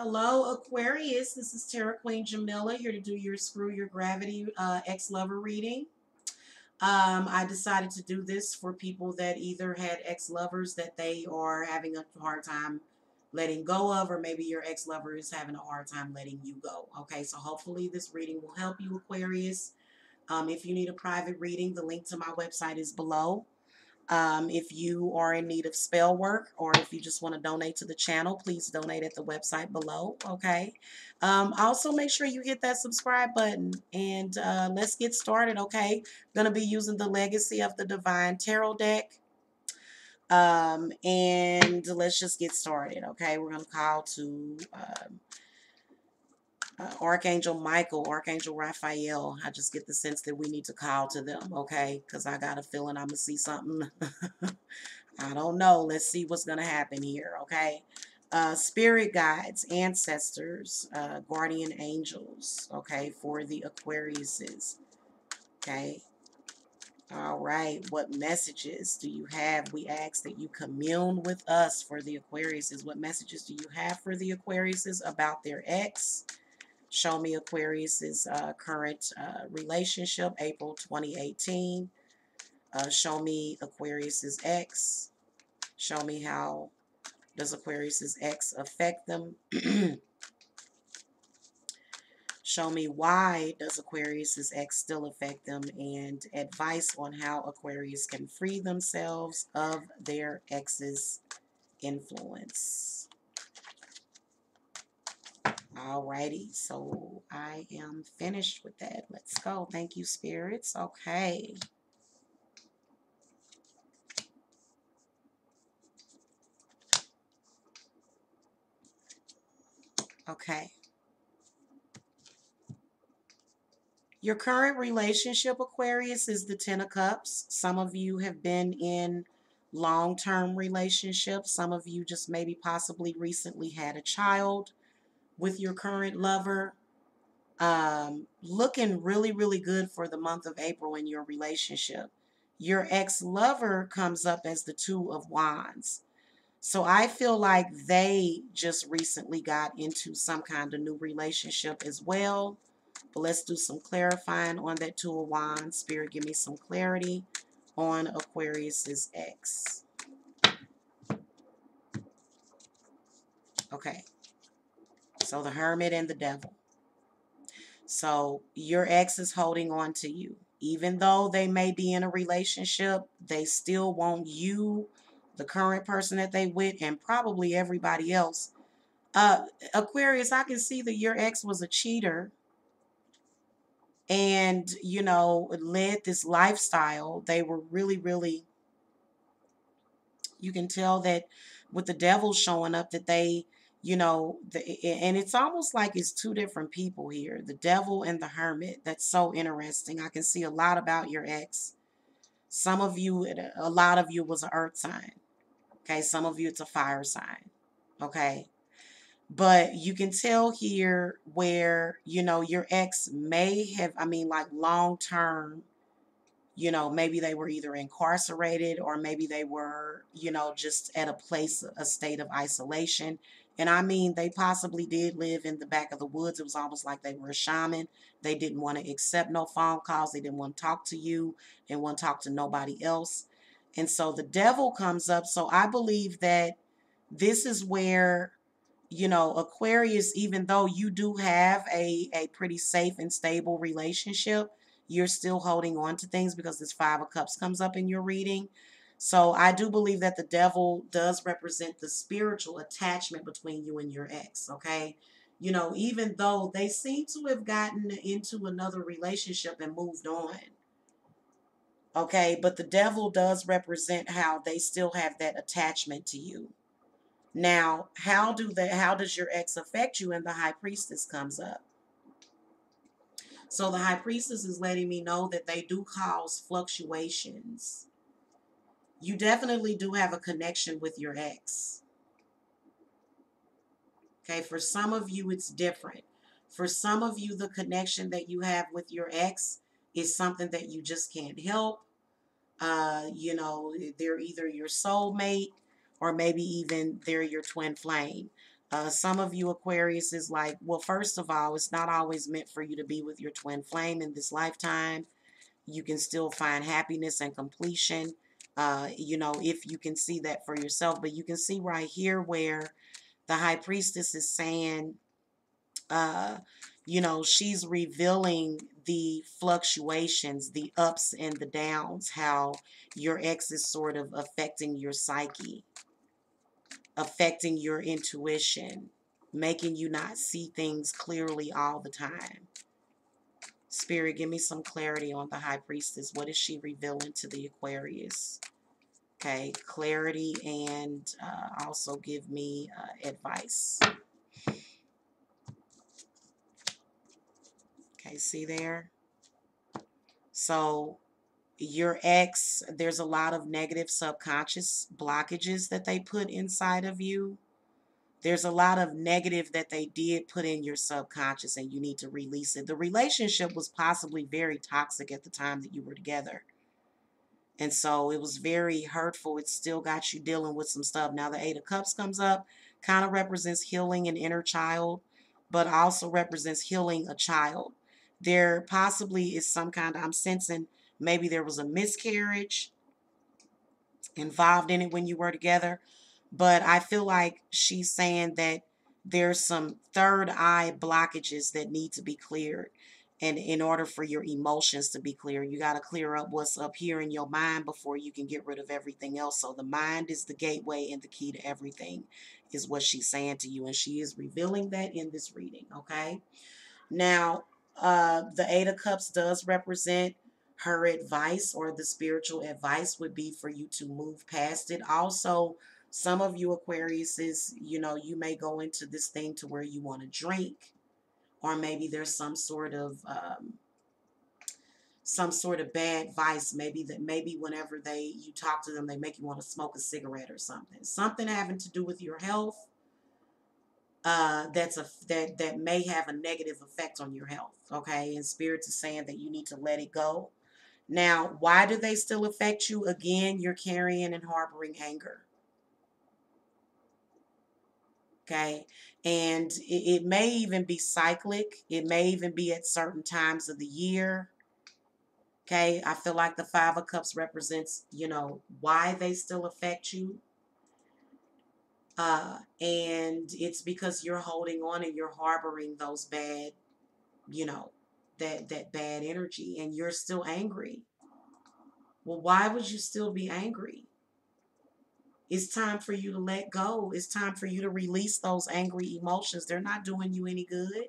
Hello, Aquarius. This is Terra Queen Jamila here to do your Screw Your Gravity ex-lover reading. I decided to do this for people that either had ex-lovers that they are having a hard time letting go of, or maybe your ex-lover is having a hard time letting you go. Okay, so hopefully this reading will help you, Aquarius. If you need a private reading, the link to my website is below. If you are in need of spell work or if you just want to donate to the channel, please donate at the website below, okay? Also, make sure you hit that subscribe button and let's get started, okay? Going to be using the Legacy of the Divine Tarot deck. And let's just get started, okay? We're going to call to Archangel Michael, Archangel Raphael. I just get the sense that we need to call to them, okay? Because I got a feeling I'm going to see something. I don't know. Let's see what's going to happen here, okay? Spirit guides, ancestors, guardian angels, okay, for the Aquariuses, okay? All right, what messages do you have? We ask that you commune with us for the Aquariuses. What messages do you have for the Aquariuses about their ex? Show me Aquarius's current relationship, April 2018. Show me Aquarius's ex. Show me how does Aquarius's ex affect them. Show me why does Aquarius's ex still affect them, and advice on how Aquarius can free themselves of their ex's influence. Alrighty, so I am finished with that. Let's go. Thank you, spirits. Okay. Okay. Your current relationship, Aquarius, is the Ten of Cups. Some of you have been in long-term relationships. Some of you just maybe possibly recently had a child with your current lover. Looking really, really good for the month of April in your relationship. Your ex-lover comes up as the Two of Wands. So I feel like they just recently got into some kind of new relationship as well. But let's do some clarifying on that Two of Wands. Spirit, give me some clarity on Aquarius's ex. Okay. So the Hermit and the Devil. So your ex is holding on to you. Even though they may be in a relationship, they still want you, the current person that they with, and probably everybody else. Aquarius, I can see that your ex was a cheater and, you know, led this lifestyle. They were really, really, you can tell that with the devil showing up that they, you know, and it's almost like it's two different people here, the devil and the hermit. That's so interesting. I can see a lot about your ex. Some of you, a lot of you was an earth sign. Okay. Some of you, it's a fire sign. Okay. But you can tell here where, you know, your ex may have, I mean, like long term, you know, maybe they were either incarcerated or maybe they were, you know, just at a place, a state of isolation. And I mean, they possibly did live in the back of the woods. It was almost like they were a shaman. They didn't want to accept no phone calls. They didn't want to talk to you and want to talk to nobody else. And so the devil comes up. So I believe that this is where, you know, Aquarius, even though you do have a pretty safe and stable relationship, you're still holding on to things because this Five of Cups comes up in your reading. So I do believe that the devil does represent the spiritual attachment between you and your ex, okay? You know, even though they seem to have gotten into another relationship and moved on, okay? But the devil does represent how they still have that attachment to you. Now, how does your ex affect you? And the high priestess comes up. So the high priestess is letting me know that they do cause fluctuations. You definitely do have a connection with your ex. Okay, for some of you, it's different. For some of you, the connection that you have with your ex is something that you just can't help. You know, they're either your soulmate or maybe even they're your twin flame. Some of you Aquarius is like, well, first of all, it's not always meant for you to be with your twin flame in this lifetime. You can still find happiness and completion, you know, if you can see that for yourself. But you can see right here where the High Priestess is saying, uh, you know, she's revealing the fluctuations, the ups and the downs, how your ex is sort of affecting your psyche, affecting your intuition, making you not see things clearly all the time. Spirit, give me some clarity on the High Priestess. What is she revealing to the Aquarius? Okay, clarity, and also give me advice. Okay, see there? So your ex, there's a lot of negative subconscious blockages that they put inside of you. There's a lot of negative that they did put in your subconscious, and you need to release it. The relationship was possibly very toxic at the time that you were together. And so it was very hurtful. It still got you dealing with some stuff. Now the Eight of Cups comes up, kind of represents healing an inner child, but also represents healing a child. There possibly is some kind of, I'm sensing maybe there was a miscarriage involved in it when you were together. But I feel like she's saying that there's some third eye blockages that need to be cleared. And in order for your emotions to be clear, you got to clear up what's up here in your mind before you can get rid of everything else. So the mind is the gateway and the key to everything, is what she's saying to you. And she is revealing that in this reading, okay? Now, the Eight of Cups does represent her advice, or the spiritual advice would be for you to move past it. Also, some of you Aquariuses, you know, you may go into this thing to where you want to drink, or maybe there's some sort of bad vice. Maybe that, maybe whenever you talk to them, they make you want to smoke a cigarette or something. Something having to do with your health, that may have a negative effect on your health. Okay, and spirits is saying that you need to let it go. Now, why do they still affect you? Again, you're carrying and harboring anger. Okay, and it may even be cyclic. It may even be at certain times of the year. Okay, I feel like the Five of Cups represents, you know, why they still affect you. And it's because you're holding on and you're harboring those bad, you know, that bad energy, and you're still angry. Well, why would you still be angry? It's time for you to let go. It's time for you to release those angry emotions. They're not doing you any good.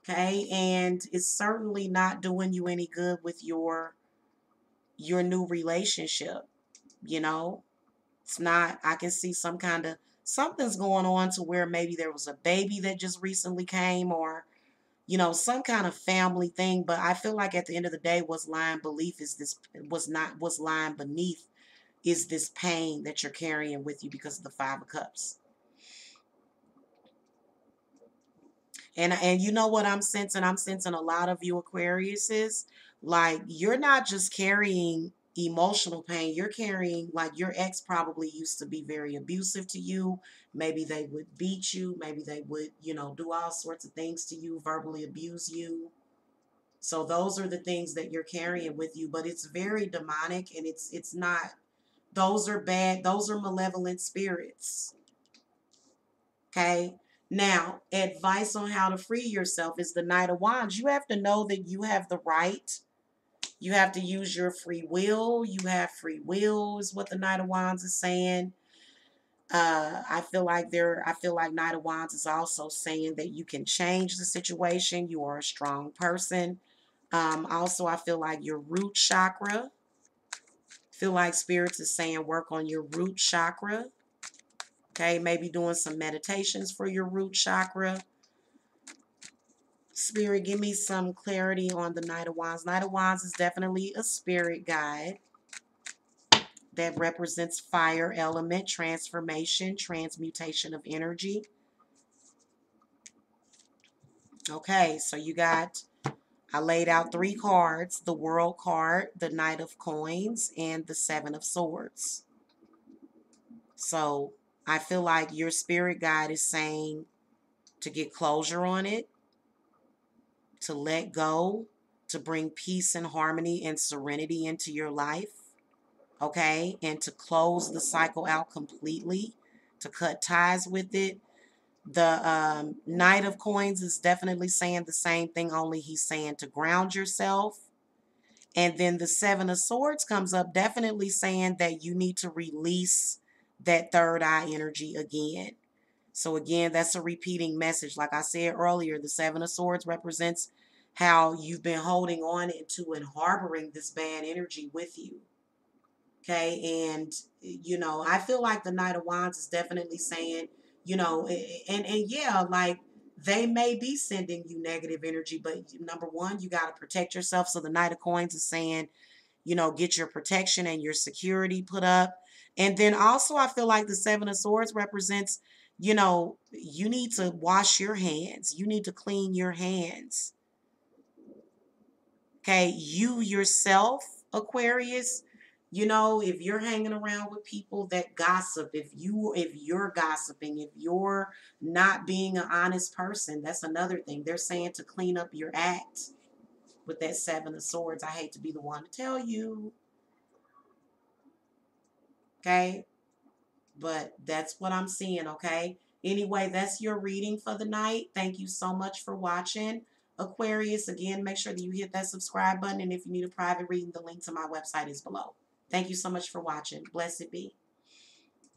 Okay? And it's certainly not doing you any good with your new relationship, you know? It's not. I can see some kind of something's going on to where maybe there was a baby that just recently came, or you know, some kind of family thing. But I feel like at the end of the day, what's lying beneath is this pain that you're carrying with you because of the Five of Cups. And you know what I'm sensing? I'm sensing a lot of you Aquariuses, like you're not just carrying emotional pain, you're carrying, like, your ex probably used to be very abusive to you. Maybe they would beat you, maybe they would, you know, do all sorts of things to you, verbally abuse you. So those are the things that you're carrying with you, but it's very demonic, and it's not, those are bad, those are malevolent spirits. Okay. Now, advice on how to free yourself is the Knight of Wands. You have to know that you have the right. You have to use your free will. You have free will, is what the Knight of Wands is saying. I feel like Knight of Wands is also saying that you can change the situation. You are a strong person. Also, I feel like your root chakra. Feel like spirits is saying work on your root chakra. Okay, maybe doing some meditations for your root chakra. Spirit, give me some clarity on the Knight of Wands. Knight of Wands is definitely a spirit guide that represents fire element, transformation, transmutation of energy. Okay, so you got, I laid out three cards: the World card, the Knight of Coins, and the Seven of Swords. So I feel like your spirit guide is saying to get closure on it, to let go, to bring peace and harmony and serenity into your life, okay? And to close the cycle out completely, to cut ties with it. The Knight of Coins is definitely saying the same thing, only he's saying to ground yourself. And then the Seven of Swords comes up, definitely saying that you need to release that third eye energy again. So again, that's a repeating message. Like I said earlier, the Seven of Swords represents how you've been holding on into and harboring this bad energy with you. Okay. And, I feel like the Knight of Wands is definitely saying, and yeah, like they may be sending you negative energy, but number one, you got to protect yourself. So the Knight of Coins is saying, get your protection and your security put up. And then also, I feel like the Seven of Swords represents, you need to wash your hands. You need to clean your hands. Okay. You yourself, Aquarius, if you're hanging around with people that gossip, if you're gossiping, if you're not being an honest person, that's another thing. They're saying to clean up your act with that Seven of Swords. I hate to be the one to tell you. Okay. But that's what I'm seeing, okay? Anyway, that's your reading for the night. Thank you so much for watching. Aquarius, again, make sure that you hit that subscribe button. And if you need a private reading, the link to my website is below. Thank you so much for watching. Blessed be.